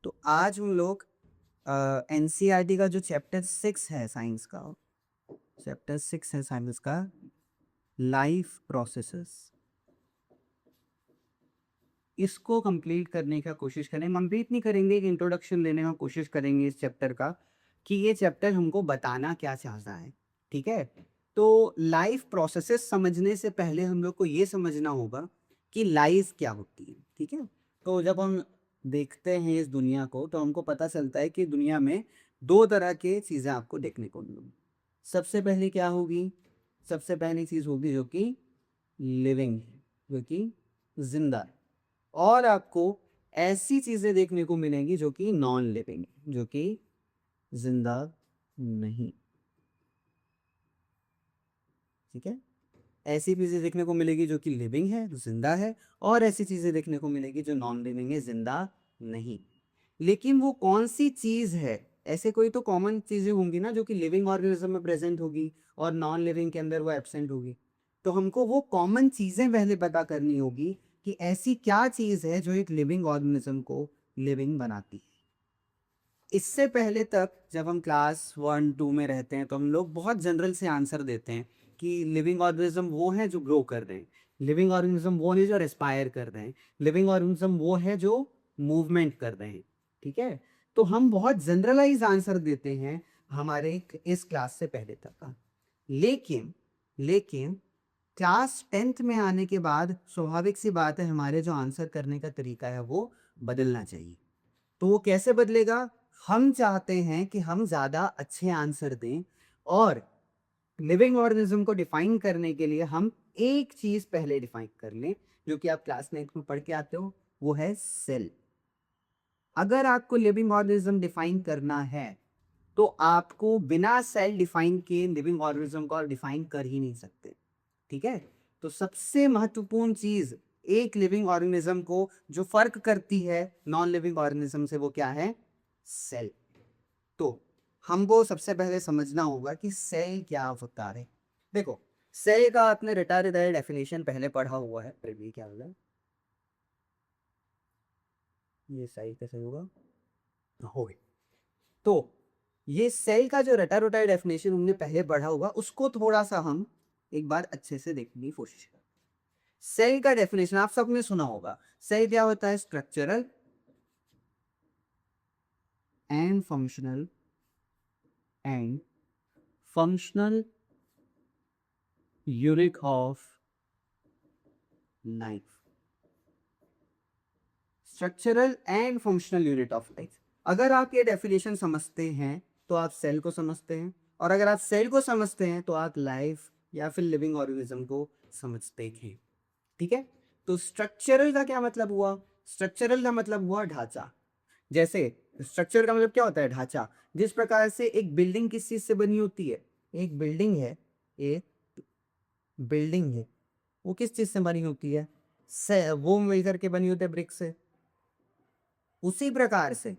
तो आज हम लोग एनसीईआरटी का जो चैप्टर 6 है साइंस का, चैप्टर 6 है साइंस का, लाइफ प्रोसेसेस, इसको कंप्लीट करने का कोशिश करेंगे। कंप्लीट नहीं करेंगे, एक इंट्रोडक्शन देने का कोशिश करेंगे इस चैप्टर का, कि ये चैप्टर हमको बताना क्या चाहता है। ठीक है, तो लाइफ प्रोसेसेस समझने से पहले हम लोग को ये समझना होगा कि लाइफ क्या होती है। ठीक है, तो जब हम देखते हैं इस दुनिया को तो हमको पता चलता है कि दुनिया में दो तरह के चीज़ें आपको देखने को मिलेंगी। सबसे पहले क्या होगी? सबसे पहली चीज़ होगी जो कि लिविंग, जो कि जिंदा। और आपको ऐसी चीजें देखने को मिलेंगी जो कि नॉन लिविंग, जो कि जिंदा नहीं। ठीक है, ऐसी चीजें देखने को मिलेगी जो कि लिविंग है, जिंदा है, और ऐसी चीजें देखने को मिलेगी जो नॉन लिविंग है, जिंदा नहीं। लेकिन वो कौन सी चीज है? ऐसे कोई तो कॉमन चीजें होंगी ना जो कि लिविंग ऑर्गेनिज्म में प्रेजेंट होगी और नॉन लिविंग के अंदर वो एब्सेंट होगी। तो हमको वो कॉमन चीजें पहले पता करनी होगी कि ऐसी क्या चीज है जो एक लिविंग ऑर्गेनिज्म को लिविंग बनाती है। इससे पहले तक जब हम क्लास 1 2 में रहते हैं तो हम लोग बहुत जनरल से आंसर देते हैं कि लिविंग ऑर्गेनिज्म वो है जो ग्रो कर रहे हैं, लिविंग ऑर्गेनिज्म वो है जो रेस्पायर कर रहे हैं, लिविंग ऑर्गेनिज्म वो है जो मूवमेंट कर रहे हैं। ठीक है, तो हम बहुत जनरलाइज आंसर देते हैं हमारे इस क्लास से पहले तक का। लेकिन लेकिन क्लास 10th में आने के बाद स्वाभाविक सी बात है, हमारे जो आंसर करने का तरीका है वो बदलना चाहिए। तो वो कैसे बदलेगा? हम चाहते हैं कि हम ज़्यादा अच्छे आंसर दें, और लिविंग ऑर्गेनिज्म को डिफाइन करने के लिए हम एक चीज़ पहले डिफाइन कर लें जो कि आप क्लास 9th में पढ़ के आते हो, वो है सेल। अगर आपको लिविंग ऑर्गेनिज्म डिफाइन करना है तो आपको बिना सेल डिफाइन किए लिविंग ऑर्गेनिज्म को डिफाइन कर ही नहीं सकते। ठीक है, तो सबसे महत्वपूर्ण चीज एक लिविंग ऑर्गेनिज्म को जो फर्क करती है नॉन लिविंग ऑर्गेनिज्म से, वो क्या है? सेल। तो हमको सबसे पहले समझना होगा कि सेल क्या होता है। देखो, सेल का आपने रटा रटाया डेफिनेशन पहले पढ़ा हुआ है, फिर भी क्या होगा, ये सही कैसे होगा? हो गई। तो ये सेल का जो रटा रटाया डेफिनेशन हमने पहले पढ़ा हुआ, उसको थोड़ा सा हम एक बार अच्छे से देखने की कोशिश करें। सेल का डेफिनेशन आप सबने सुना होगा। सेल क्या होता है? Structural and functional unit of life. Structural and functional unit of life. अगर आप ये डेफिनेशन समझते हैं तो आप सेल को समझते हैं, और अगर आप सेल को समझते हैं तो आप लाइफ या फिर लिविंग ऑर्गेनिज्म को समझते हैं। ठीक है, तो स्ट्रक्चरल का क्या मतलब हुआ? स्ट्रक्चरल का मतलब हुआ ढांचा। जैसे स्ट्रक्चर का मतलब क्या होता है? ढांचा। जिस प्रकार से एक बिल्डिंग किस चीज से बनी होती है? एक बिल्डिंग है, एक बिल्डिंग है, वो किस चीज से बनी होती है? से वो मिलकर के बनी होती है ब्रिक से। उसी प्रकार से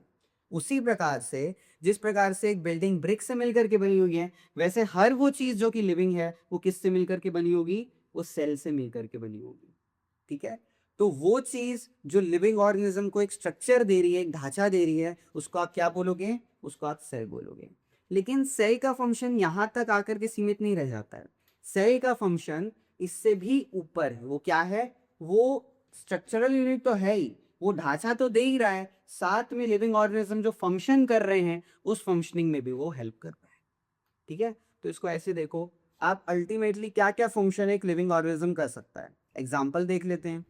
उसी प्रकार से जिस प्रकार से एक बिल्डिंग ब्रिक से मिलकर के बनी हुई है, वैसे हर वो चीज जो कि लिविंग है वो किससे मिलकर के बनी होगी? वो सेल से मिलकर के बनी होगी। ठीक है, तो वो चीज जो लिविंग ऑर्गेनिज्म को एक स्ट्रक्चर दे रही है, एक ढांचा दे रही है, उसको आप क्या बोलोगे? उसको आप सेल बोलोगे। लेकिन सेल का फंक्शन यहां तक आकर के सीमित नहीं रह जाता है। सेल का फंक्शन इससे भी ऊपर है। वो क्या है? वो स्ट्रक्चरल यूनिट तो है ही, वो ढांचा तो दे ही रहा है, साथ में लिविंग ऑर्गेनिज्म जो फंक्शन कर रहे हैं उस फंक्शनिंग में भी वो हेल्प कर रहा है। ठीक है, तो इसको ऐसे देखो, आप अल्टीमेटली क्या क्या फंक्शन एक लिविंग ऑर्गेनिज्म कर सकता है, एग्जाम्पल देख लेते हैं।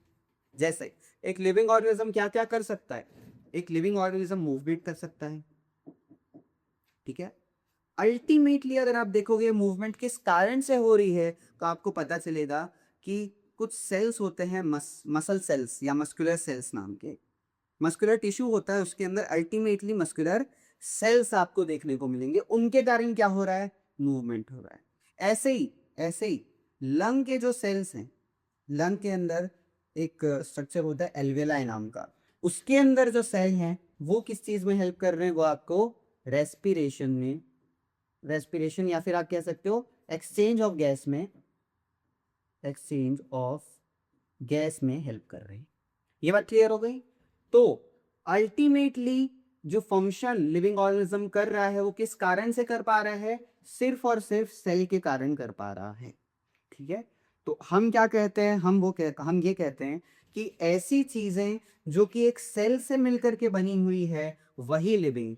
जैसे एक लिविंग ऑर्गेनिज्म क्या क्या कर सकता है? एक लिविंग ऑर्गेनिज्म मूव भी कर सकता है। ठीक है, अल्टीमेटली अगर आप देखोगे मूवमेंट किस कारण से हो रही है तो आपको पता चलेगा कि कुछ सेल्स होते हैं, मसल सेल्स या मस्कुलर सेल्स नाम के। मस्कुलर टिश्यू होता है, उसके अंदर अल्टीमेटली मस्कुलर सेल्स आपको देखने को मिलेंगे, उनके कारण क्या हो रहा है? मूवमेंट हो रहा है। ऐसे ही लंग के जो सेल्स हैं, लंग के अंदर एक स्ट्रक्चर होता है एल्वेलाई नाम का, उसके अंदर जो सेल हैं वो किस चीज में हेल्प कर रहे हैं? वो आपको रेस्पिरेशन में, रेस्पिरेशन या फिर आप कह सकते हो एक्सचेंज ऑफ गैस में हेल्प कर रहे हैं। ये बात क्लियर हो गई? तो अल्टीमेटली जो फंक्शन लिविंग ऑर्गेनिज्म कर रहा है वो किस कारण से कर पा रहा है, सिर्फ और सिर्फ सेल के कारण कर पा रहा है। ठीक है, तो हम क्या कहते हैं, हम ये कहते हैं कि ऐसी चीजें जो कि एक सेल से मिलकर के बनी हुई है वही लिविंग,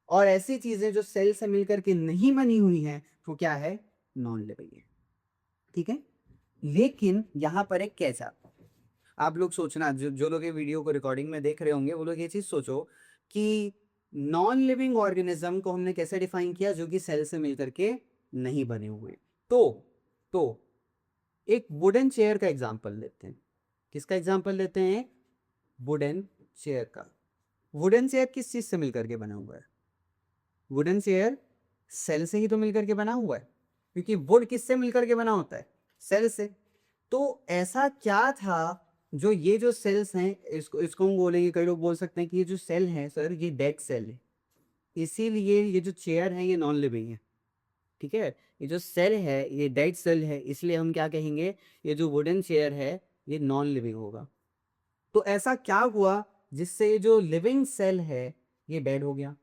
और ऐसी चीजें जो सेल से मिलकर के नहीं बनी हुई है वो क्या है, नॉन लिविंग है। ठीक है, लेकिन यहां पर एक कैचा, आप लोग सोचना, जो लोग ये वीडियो को रिकॉर्डिंग में देख रहे होंगे वो लोग ये चीज सोचो कि नॉन लिविंग ऑर्गेनिज्म को हमने कैसे डिफाइन किया, जो कि सेल से मिलकर के नहीं बने हुए। तो एक वुडन चेयर का एग्जांपल लेते हैं। किसका एग्जांपल लेते हैं, वुडन चेयर का। वुडन चेयर किस चीज से मिलकर के बना हुआ है, वुडन चेयर सेल से ही तो मिलकर के बना हुआ है, क्योंकि वुड किससे मिलकर के बना होता है, सेल से। तो ऐसा क्या था जो ये जो सेल्स हैं, इसको हम बोलेंगे, कई लोग बोल सकते हैं कि ये जो सेल है सर ये डेड सेल है, इसीलिए ये जो चेयर है ये नॉन लिविंग है। ठीक है, ये जो सेल है ये डेड सेल है, इसलिए हम क्या कहेंगे, ये जो वुडन चेयर है ये नॉन लिविंग होगा। तो ऐसा क्या हुआ जिससे ये जो लिविंग सेल है ये डेड हो गया,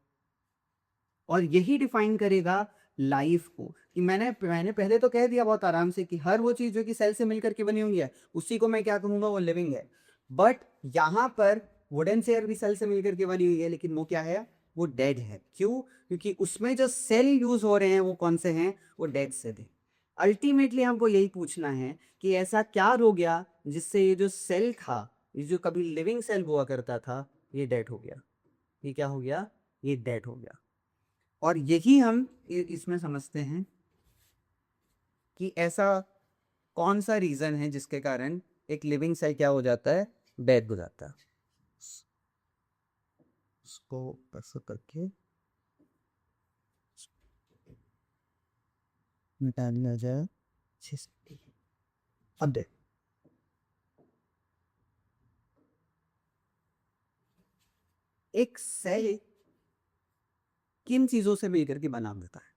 और यही डिफाइन करेगा लाइफ को। कि मैंने पहले तो कह दिया बहुत आराम से कि हर वो चीज जो कि सेल से मिलकर के बनी हुई है उसी को मैं क्या कहूंगा, वो लिविंग है। बट यहाँ पर वुडन चेयर भी सेल से मिलकर के बनी हुई है, लेकिन वो क्या है, वो डेड है। क्यों, क्योंकि उसमें जो सेल यूज हो रहे हैं वो कौन से हैं, वो डेड सेल है। अल्टीमेटली हमको यही पूछना है कि ऐसा क्या हो गया जिससे ये जो सेल था, ये जो कभी लिविंग सेल हुआ करता था, ये डेड हो गया। ये क्या हो गया, ये डेड हो गया। और यही हम इसमें समझते हैं कि ऐसा कौन सा रीजन है जिसके कारण एक लिविंग सेल क्या हो जाता है, डेड हो जाता है। इसको ऐसा करके मिटा दिया जाए अच्छे से। अब देख, एक सेल किन चीजों से मिलकर के बना होता है,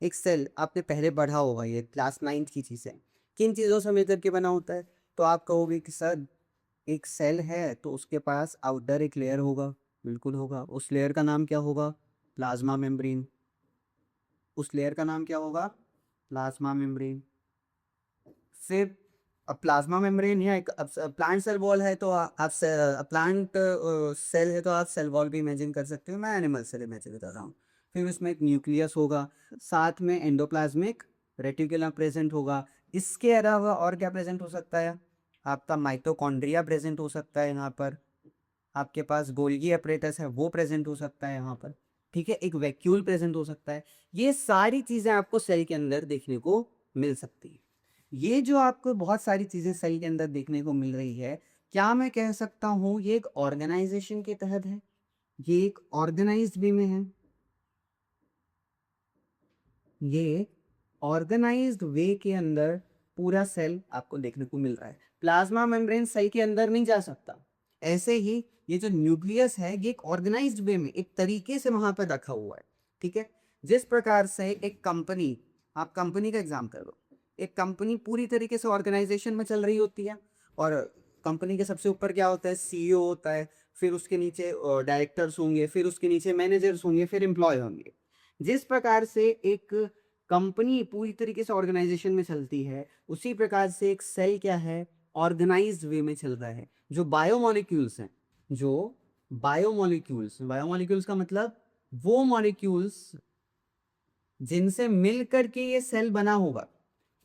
एक सेल आपने पहले पढ़ा होगा, ये क्लास 9th की चीज है, किन चीजों से मिलकर के बना होता है। तो आप कहोगे कि सर एक सेल है तो उसके पास आउटर एक लेयर होगा, बिल्कुल होगा। उस लेयर का नाम क्या होगा, प्लाज्मा मेम्ब्रेन। उस लेयर का नाम क्या होगा, प्लाज्मा मेम्ब्रेन। फिर अब प्लाज्मा मेम्ब्रेन या एक प्लांट सेल वॉल है तो आप प्लांट सेल है तो आप सेल वॉल भी इमेजिन कर सकते हो, मैं एनिमल सेल इमेजिन कर रहा हूँ। फिर उसमें एक न्यूक्लियस होगा, साथ में एंडोप्लाज्मिक रेटिकुलम प्रेजेंट होगा। इसके अलावा और क्या प्रेजेंट हो सकता है, आपका माइटोकॉन्ड्रिया प्रेजेंट हो सकता है यहाँ पर, आपके पास गोल्गी अपरेटस है वो प्रेजेंट हो सकता है यहाँ पर। ठीक है, एक वैक्यूल प्रेजेंट हो सकता है। ये सारी चीजें आपको सेल के अंदर देखने को मिल सकती है। ये जो आपको बहुत सारी चीजें सेल के अंदर देखने को मिल रही है, क्या मैं कह सकता हूँ ये एक ऑर्गेनाइजेशन के तहत है, ये एक ऑर्गेनाइज्ड वे में है, ये ऑर्गेनाइज्ड वे के अंदर पूरा सेल आपको देखने को मिल रहा है। प्लाज्मा मेम्ब्रेन सेल के अंदर नहीं जा सकता। ऐसे ही ये जो न्यूक्लियस है ये एक ऑर्गेनाइज्ड वे में एक तरीके से वहां पर रखा हुआ है। ठीक है, जिस प्रकार से एक कंपनी, आप कंपनी का एग्जाम कर लो, एक कंपनी पूरी तरीके से ऑर्गेनाइजेशन में चल रही होती है, और कंपनी के सबसे ऊपर क्या होता है, सीईओ होता है, फिर उसके नीचे डायरेक्टर्स होंगे, फिर उसके नीचे मैनेजर्स होंगे, फिर एम्प्लॉय होंगे। जिस प्रकार से एक कंपनी पूरी तरीके से ऑर्गेनाइजेशन में चलती है, उसी प्रकार से एक सेल क्या है, ऑर्गेनाइज्ड वे में चल रहा है। जो बायोमोलिक्यूल्स हैं, जो बायोमोलिक्यूल्स का मतलब वो मॉलिक्यूल्स जिनसे मिलकर के ये सेल बना होगा,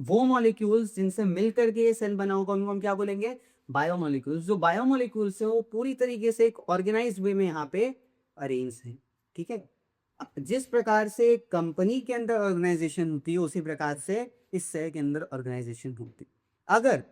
वो मॉलिक्यूल्स जिनसे मिलकर के ये सेल बना होगा उनको हम क्या बोलेंगे, बायोमोलिक्यूल्स। जो बायोमोलिक्यूल्स है वो पूरी तरीके से एक ऑर्गेनाइज्ड वे में यहाँ पे अरेंज है। ठीक है, जिस प्रकार से कंपनी के अंदर ऑर्गेनाइजेशन होती है उसी प्रकार से इस सेल के अंदर ऑर्गेनाइजेशन होती है। अगर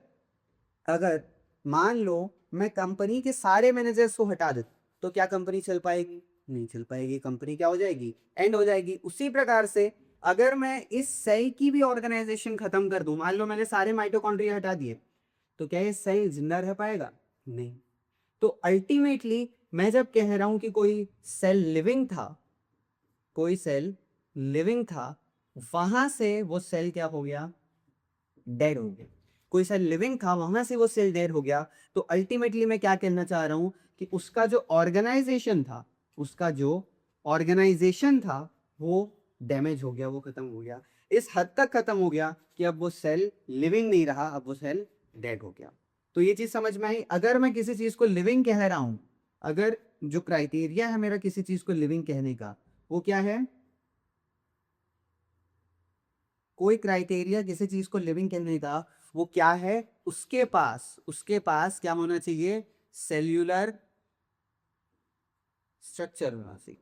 अगर मान लो मैं कंपनी के सारे मैनेजर्स को हटा दूं तो क्या कंपनी चल पाएगी, नहीं चल पाएगी, कंपनी क्या हो जाएगी, एंड हो जाएगी। उसी प्रकार से अगर मैं इस सेल की भी ऑर्गेनाइजेशन खत्म कर दूं, मान लो मैंने सारे माइटोकॉन्ड्रिया हटा दिए, तो क्या ये सेल जिंदा रह पाएगा, नहीं। तो अल्टीमेटली मैं जब कह रहा हूं कि कोई सेल लिविंग था, कोई सेल लिविंग था, वहां से वो सेल क्या हो गया, डेड हो गया। कोई सेल लिविंग था वहां से वो सेल डेड हो गया। तो अल्टीमेटली मैं क्या कहना चाह रहा हूं कि उसका जो ऑर्गेनाइजेशन था, उसका जो ऑर्गेनाइजेशन था वो डैमेज हो गया, वो खत्म हो गया, इस हद तक खत्म हो गया कि अब वो सेल लिविंग नहीं रहा, अब वो सेल डेड हो गया। तो ये चीज समझ में आई। अगर मैं किसी चीज को लिविंग कह रहा हूं, अगर जो क्राइटेरिया है मेरा किसी चीज को लिविंग कहने का, वो क्या है? कोई क्राइटेरिया किसी चीज को लिविंग कहने का वो क्या है? उसके पास क्या होना चाहिए? सेल्यूलर स्ट्रक्चर होना चाहिए।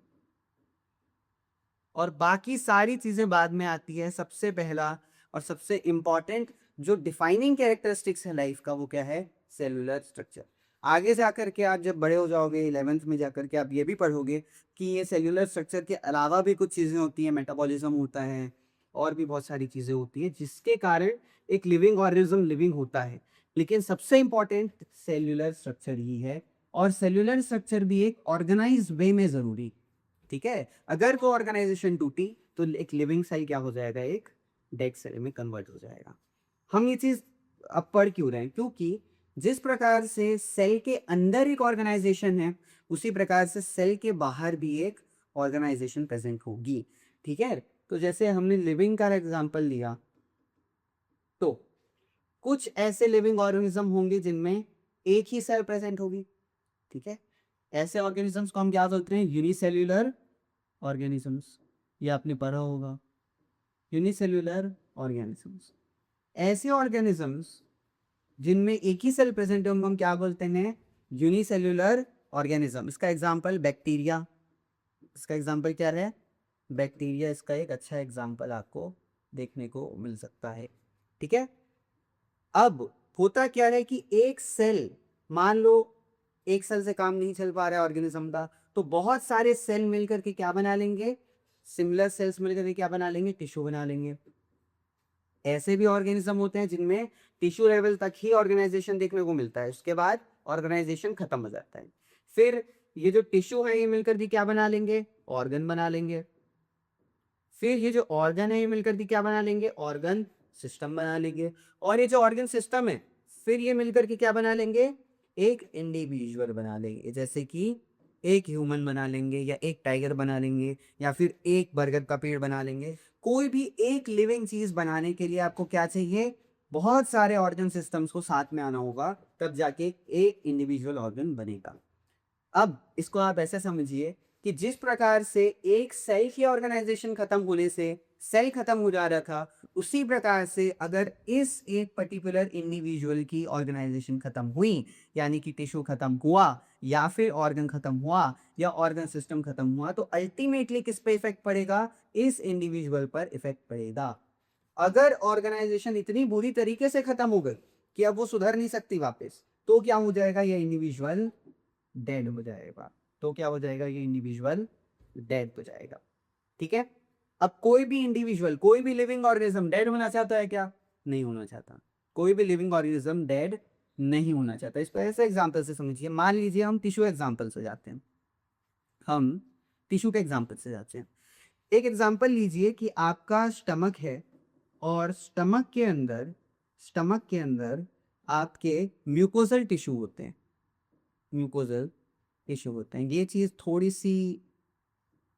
और बाकी सारी चीजें बाद में आती है। सबसे पहला और सबसे इंपॉर्टेंट जो डिफाइनिंग कैरेक्टरिस्टिक्स है लाइफ का, वो क्या है? Cellular structure. आगे जाकर के आप जब बड़े हो जाओगे 11th में जाकर के आप ये भी पढ़ोगे कि ये सेल्यूलर स्ट्रक्चर के अलावा भी कुछ चीज़ें होती हैं, मेटाबॉलिज्म होता है और भी बहुत सारी चीज़ें होती हैं जिसके कारण एक लिविंग ऑर्गेनिज्म लिविंग होता है। लेकिन सबसे इंपॉर्टेंट सेल्यूलर स्ट्रक्चर ही है, और सेल्यूलर स्ट्रक्चर भी एक ऑर्गेनाइज वे में ज़रूरी। ठीक है, अगर कोई ऑर्गेनाइजेशन टूटी तो एक लिविंग सेल क्या हो जाएगा? एक डेड सेल में कन्वर्ट हो जाएगा। हम ये चीज अब पढ़ क्यों रहे हैं? क्योंकि जिस प्रकार से सेल के अंदर एक ऑर्गेनाइजेशन है, उसी प्रकार से सेल के बाहर भी एक ऑर्गेनाइजेशन प्रेजेंट होगी। ठीक है, तो जैसे हमने लिविंग का एग्जांपल लिया, तो कुछ ऐसे लिविंग ऑर्गेनिज्म होंगे जिनमें एक ही सेल प्रेजेंट होगी। ठीक है, ऐसे ऑर्गेनिजम्स को हम क्या बोलते हैं? Unicellular organisms. ये आपने पढ़ा होगा, यूनिसेल्यूलर ऑर्गेनिजम्स। ऐसे ऑर्गेनिजम्स जिनमें एक ही सेल प्रेजेंट है उनको हम क्या बोलते हैं? Unicellular organism. इसका एग्जांपल बैक्टीरिया। इसका एग्जांपल क्या है? बैक्टीरिया इसका एक अच्छा एग्जांपल आपको देखने को मिल सकता है। ठीक है, अब होता क्या है कि एक सेल, मान लो एक सेल से काम नहीं चल पा रहा है ऑर्गेनिज्म का, तो बहुत सारे सेल मिलकर के क्या बना लेंगे? सिमिलर सेल्स मिलकर के क्या बना लेंगे? टिश्यू बना लेंगे। ऐसे भी ऑर्गेनिज्म होते हैं जिनमें टिश्यू लेवल तक ही ऑर्गेनाइजेशन देखने को मिलता है, उसके बाद ऑर्गेनाइजेशन खत्म हो जाता है। फिर ये जो टिश्यू है ये मिलकर के क्या बना लेंगे? ऑर्गन बना लेंगे। फिर ये जो ऑर्गन है ये मिलकर के क्या बना लेंगे? ऑर्गन सिस्टम बना लेंगे। और ये जो ऑर्गन सिस्टम है फिर ये मिलकर के क्या बना लेंगे? एक इंडिविजुअल बना लेंगे। जैसे कि एक ह्यूमन बना लेंगे, या एक टाइगर बना लेंगे, या फिर एक बरगद का पेड़ बना लेंगे। कोई भी एक लिविंग चीज बनाने के लिए आपको क्या चाहिए? बहुत सारे ऑर्गन सिस्टम्स को साथ में आना होगा, तब जाके एक इंडिविजुअल ऑर्गन बनेगा। अब इसको आप ऐसे समझिए कि जिस प्रकार से एक सेल की ऑर्गेनाइजेशन खत्म होने से सेल खत्म हो जा रहा था, उसी प्रकार से अगर इस एक पर्टिकुलर इंडिविजुअल की ऑर्गेनाइजेशन खत्म हुई, यानी कि टिश्यू खत्म हुआ, या फिर ऑर्गन खत्म हुआ, या ऑर्गन सिस्टम खत्म हुआ, तो अल्टीमेटली किस पे इफेक्ट पड़ेगा? इस इंडिविजुअल पर इफेक्ट पड़ेगा। अगर ऑर्गेनाइजेशन इतनी बुरी तरीके से खत्म हो गई कि अब वो सुधर नहीं सकती वापस, तो क्या हो जाएगा? ये इंडिविजुअल डेड हो जाएगा। तो क्या हो जाएगा? ये इंडिविजुअल डेड हो जाएगा। ठीक है, अब कोई भी इंडिविजुअल, कोई भी लिविंग ऑर्गेनिज्म डेड होना चाहता है क्या? नहीं होना चाहता। कोई भी लिविंग ऑर्गेनिज्म डेड नहीं होना चाहता। इसको ऐसे एग्जांपल से समझिए। मान लीजिए हम टिश्यू एग्जांपल से जाते हैं, हम टिश्यू के एग्जांपल से जाते हैं। एक एग्जांपल लीजिए कि आपका स्टमक है, और स्टमक के अंदर आपके म्यूकोजल टिश्यू होते हैं। म्यूकोजल टिश्यू होते हैं। ये चीज थोड़ी सी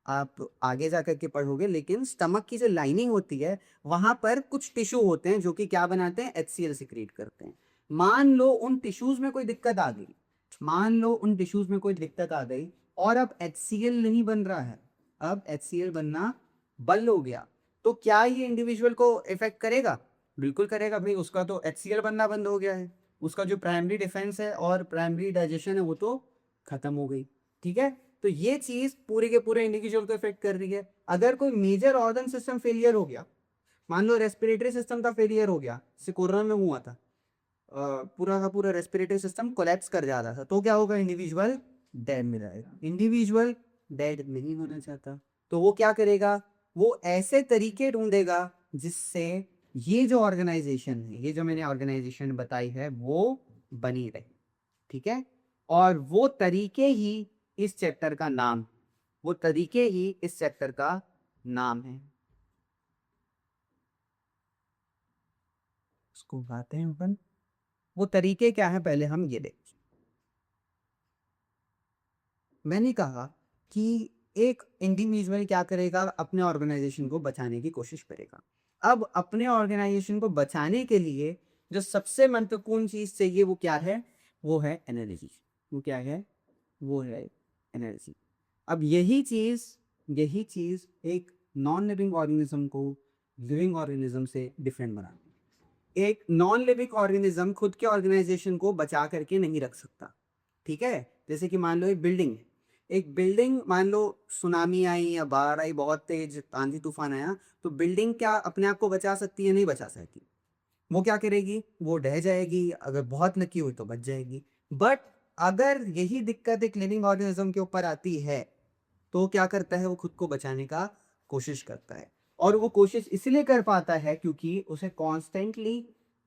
आप आगे जा करके पढ़ोगे, लेकिन स्टमक की जो लाइनिंग होती है वहां पर कुछ टिश्यू होते हैं जो कि क्या बनाते हैं? HCl सिक्रीट करते हैं। मान लो उन टिश्यूज में कोई दिक्कत आ गई, मान लो उन टिश्यूज में कोई दिक्कत आ गई और अब HCl नहीं बन रहा है, अब HCl बनना बंद हो गया, तो क्या ये इंडिविजुअल को इफेक्ट करेगा? बिल्कुल करेगा भाई, उसका तो HCl बनना बंद हो गया है, उसका जो प्राइमरी डिफेंस है और प्राइमरी डाइजेशन है वो तो खत्म हो गई। ठीक है, तो ये चीज पूरे के पूरे इंडिविजुअल को इफेक्ट कर रही है। अगर कोई मेजर ऑर्गन सिस्टम फेलियर हो गया, मान लो रेस्पिरेटरी सिस्टम का फेलियर हो गया, जैसे कोरोना में हुआ था, पूरा का पूरा रेस्पिरेटरी सिस्टम कोलैप्स कर जा रहा था, तो क्या होगा? इंडिविजुअल डेड में जाएगा। इंडिविजुअल डेड नहीं होना चाहता, तो वो क्या करेगा? वो ऐसे तरीके ढूंढेगा जिससे ये जो ऑर्गेनाइजेशन है, ये जो मैंने ऑर्गेनाइजेशन बताई है, वो बनी रहे। ठीक है, और वो तरीके ही इस चैप्टर का नाम, वो तरीके ही इस चैप्टर का नाम है। उसको गाते हैं अपन। वो तरीके क्या है पहले हम ये देख। मैंने कहा कि एक इंडिविजुअल क्या करेगा, अपने ऑर्गेनाइजेशन को बचाने की कोशिश करेगा। अब अपने ऑर्गेनाइजेशन को बचाने के लिए जो सबसे महत्वपूर्ण चीज चाहिए वो क्या है, वो है एनर्जी। वो क्या है, वो है एनर्जी। अब यही चीज एक नॉन लिविंग ऑर्गेनिज्म को लिविंग ऑर्गेनिज्म से डिफरेंट बनाती है। एक नॉन लिविंग ऑर्गेनिज्म खुद के ऑर्गेनाइजेशन को बचा करके नहीं रख सकता, ठीक है। जैसे कि मान लो एक बिल्डिंग है, एक बिल्डिंग मान लो सुनामी आई या बाढ़ आई, बहुत तेज आंधी तूफान आया, तो बिल्डिंग क्या अपने आप को बचा सकती है? नहीं बचा सकती। वो क्या करेगी, वो ढह जाएगी, अगर बहुत लकी हुई तो बच जाएगी। बट अगर यही दिक्कत एक लिविंग ऑर्गेनिज्म के ऊपर आती है तो क्या करता है, वो खुद को बचाने का कोशिश करता है। और वो कोशिश इसलिए कर पाता है क्योंकि उसे कॉन्स्टेंटली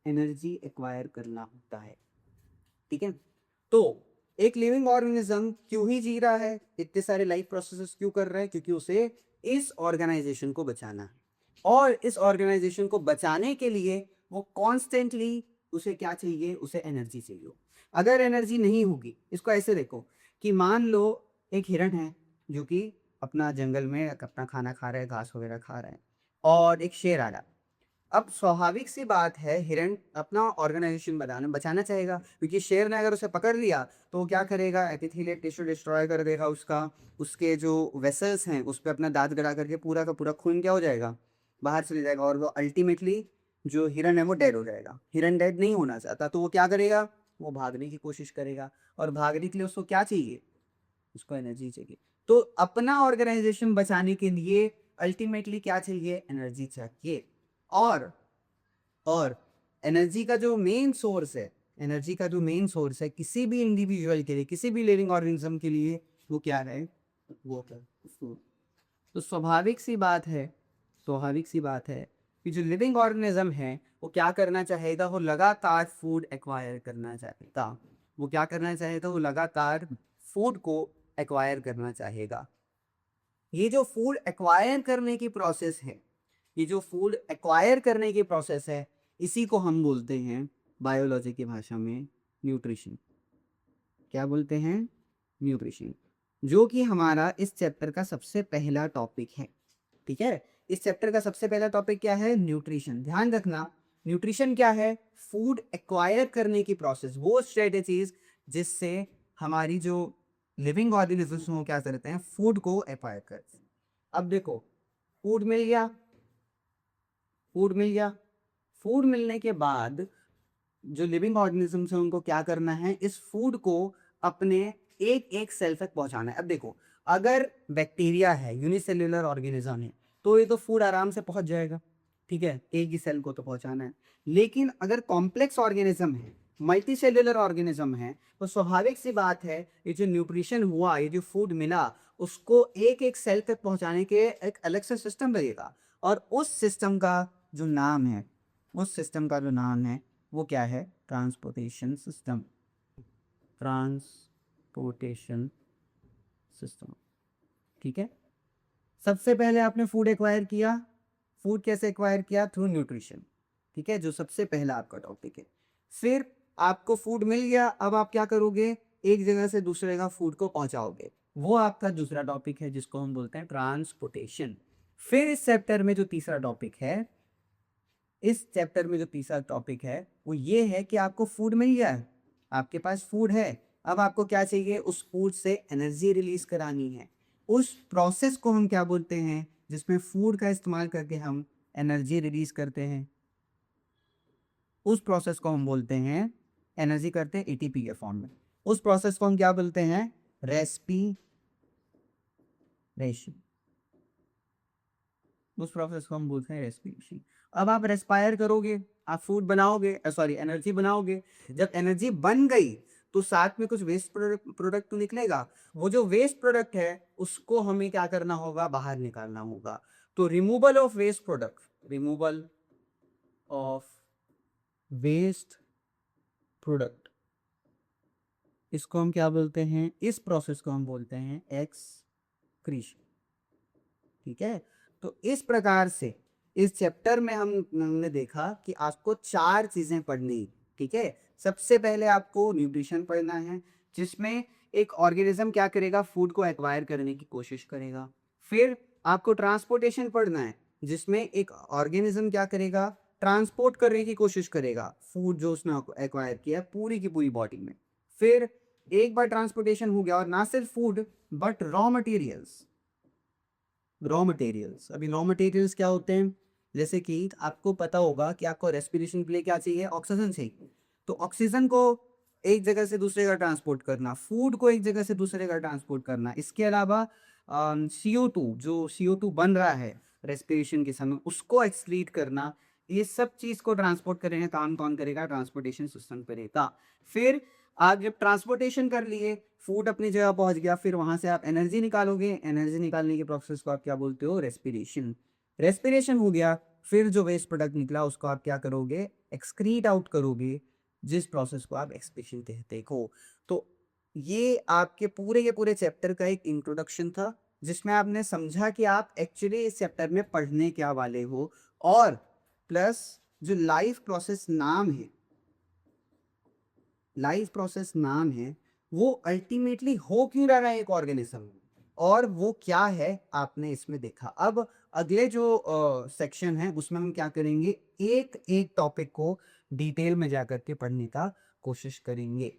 एनर्जी एक्वायर करना होता है, ठीक है। तो एक लिविंग ऑर्गेनिज्म क्यों ही जी रहा है, इतने सारे लाइफ प्रोसेसेस क्यों कर रहा है? क्योंकि उसे इस ऑर्गेनाइजेशन को बचाना है। और इस ऑर्गेनाइजेशन को बचाने के लिए वो कॉन्स्टेंटली, उसे क्या चाहिए, उसे एनर्जी चाहिए। अगर एनर्जी नहीं होगी, इसको ऐसे देखो कि मान लो एक हिरण है जो कि अपना जंगल में अपना खाना खा रहा है, घास वगैरह खा रहा है, और एक शेर आ रहा। अब स्वाभाविक सी बात है, हिरण अपना ऑर्गेनाइजेशन बचाना चाहेगा, क्योंकि शेर ने अगर उसे पकड़ लिया तो वो क्या करेगा, एपिथेलियल टिश्यू डिस्ट्रॉय कर देगा उसका, उसके जो वेसल्स हैं उस पर अपना दांत गड़ा करके पूरा का पूरा खून क्या हो जाएगा, बाहर चले जाएगा, और वो अल्टीमेटली जो हिरण है वो डेड हो जाएगा। हिरण डेड नहीं होना चाहता, तो वो क्या करेगा, वो भागने की कोशिश करेगा। और भागने के लिए उसको क्या चाहिए, उसको एनर्जी चाहिए। तो अपना ऑर्गेनाइजेशन बचाने के लिए अल्टीमेटली क्या चाहिए, एनर्जी चाहिए। और और एनर्जी का जो मेन सोर्स है, एनर्जी का जो मेन सोर्स है किसी भी इंडिविजुअल के लिए, किसी भी लिविंग ऑर्गेनिज्म के लिए, वो क्या है, वो क्या, food। तो स्वाभाविक सी बात है कि जो लिविंग ऑर्गेनिज्म है वो क्या करना चाहेगा, वो लगातार फूड एक्वायर करना चाहेगा। वो क्या करना चाहेगा, वो लगातार फूड को एक्वायर करना चाहेगा। ये जो फूड एक्वायर करने की प्रोसेस है, ये जो फूड एक्वायर करने की प्रोसेस है, इसी को हम बोलते हैं बायोलॉजी की भाषा में न्यूट्रिशन। क्या बोलते हैं, न्यूट्रिशन। जो कि हमारा इस चैप्टर का सबसे पहला टॉपिक है, ठीक है। इस चैप्टर का सबसे पहला टॉपिक क्या है, न्यूट्रिशन। ध्यान रखना, न्यूट्रिशन क्या है, फूड एक्वायर करने की प्रोसेस, वो स्ट्रेटेजीज जिससे हमारी जो लिविंग ऑर्गेनिजम्स वो क्या करते हैं, फूड को एक्वायर करते हैं। अब देखो, फूड मिल गया, फूड मिल गया, फूड मिलने के बाद जो लिविंग ऑर्गेनिजम्स हैं उनको क्या करना है, इस फूड को अपने एक एक सेल तक पहुंचाना है। अब देखो, अगर बैक्टीरिया है, यूनिसेल्युलर ऑर्गेनिज्म है, तो ये तो फूड आराम से पहुंच जाएगा, ठीक है, एक ही सेल को तो पहुंचाना है। लेकिन अगर कॉम्प्लेक्स ऑर्गेनिज्म है, मल्टी सेल्युलर ऑर्गेनिज्म है, तो स्वाभाविक सी बात है, ये जो न्यूट्रिशन हुआ, ये जो फूड मिला, उसको एक एक सेल तक पहुंचाने के एक अलग से सिस्टम लगेगा। और उस सिस्टम का जो नाम है, उस सिस्टम का जो नाम है वो क्या है, ट्रांसपोर्टेशन सिस्टम। ट्रांसपोर्टेशन सिस्टम, ठीक है। सबसे पहले आपने फूड एक्वायर किया, फूड कैसे एक्वायर किया, थ्रू न्यूट्रिशन, ठीक है, जो सबसे पहला आपका टॉपिक है। फिर आपको फूड मिल गया, अब आप क्या करोगे, एक जगह से दूसरे जगह फूड को पहुंचाओगे, वो आपका दूसरा टॉपिक है जिसको हम बोलते हैं ट्रांसपोर्टेशन। फिर इस चैप्टर में जो तीसरा टॉपिक है, इस चैप्टर में जो तीसरा टॉपिक है वो ये है कि आपको फूड मिल गया है, आपके पास फूड है, अब आपको क्या चाहिए, उस फूड से एनर्जी रिलीज करानी है। उस प्रोसेस को हम क्या बोलते हैं, जिसमें फूड का इस्तेमाल करके हम एनर्जी रिलीज करते हैं, उस प्रोसेस को हम बोलते हैं, एनर्जी करते हैं एटीपी के फॉर्म में, उस प्रोसेस को हम क्या बोलते हैं, रेस्पिरेशन। उस प्रोसेस को हम बोलते हैं रेस्पिरेशन। अब आप रेस्पायर करोगे, आप फूड बनाओगे, सॉरी एनर्जी बनाओगे। जब एनर्जी बन गई तो साथ में कुछ वेस्ट प्रोडक्ट तो निकलेगा, वो जो वेस्ट प्रोडक्ट है उसको हमें क्या करना होगा, बाहर निकालना होगा। तो removal of waste product, removal of waste product, इसको हम क्या बोलते हैं, इस प्रोसेस को हम बोलते हैं एक्सक्रीशन, ठीक है। तो इस प्रकार से इस चैप्टर में हमने देखा कि आपको चार चीजें पढ़नी, ठीक है। सबसे पहले आपको न्यूट्रिशन पढ़ना है, जिसमें एक ऑर्गेनिज्म क्या करेगा, फूड को एक्वायर करने की कोशिश करेगा। फिर आपको ट्रांसपोर्टेशन पढ़ना है, जिसमें एक ऑर्गेनिज्म क्या करेगा, ट्रांसपोर्ट करने की कोशिश करेगा फूड जो उसने एक्वायर किया है पूरी की पूरी बॉडी में। फिर एक बार ट्रांसपोर्टेशन हो गया, और ना सिर्फ फूड बट रॉ मटेरियल्स। अभी रॉ मटेरियल्स क्या होते हैं, जैसे कि आपको पता होगा कि आपको रेस्पिरेशन के लिए क्या चाहिए, ऑक्सीजन चाहिए। तो ऑक्सीजन को एक जगह से दूसरे जगह ट्रांसपोर्ट करना, फूड को एक जगह से दूसरे जगह ट्रांसपोर्ट करना, इसके अलावा CO2, जो CO2 बन रहा है रेस्पिरेशन के समय, उसको एक्सक्रीट करना, ये सब चीज को ट्रांसपोर्ट करेंगे, काम कौन करेगा, ट्रांसपोर्टेशन सिस्टम करेगा। फिर आप जब ट्रांसपोर्टेशन कर लिए, फूड अपनी जगह पहुंच गया, फिर वहां से आप एनर्जी निकालोगे, एनर्जी निकालने के प्रोसेस को आप क्या बोलते हो, रेस्पिरेशन। रेस्पिरेशन हो गया, फिर जो वेस्ट प्रोडक्ट निकला उसको आप क्या करोगे, एक्सक्रीट आउट करोगे, जिस प्रोसेस को आप एक्सक्रीशन कहते हो। तो ये आपके पूरे के पूरे चैप्टर का एक इंट्रोडक्शन था, जिसमें आपने समझा कि आप एक्चुअली इस चैप्टर में पढ़ने क्या वाले हो, और प्लस जो लाइफ प्रोसेस नाम है वो अल्टीमेटली हो क्यों रहा है एक ऑर्गेनिज्म में, और वो क्या है आपने इसमें देखा। अब अगले जो सेक्शन है उसमें हम क्या करेंगे, एक एक टॉपिक को डिटेल में जाकर के पढ़ने का कोशिश करेंगे।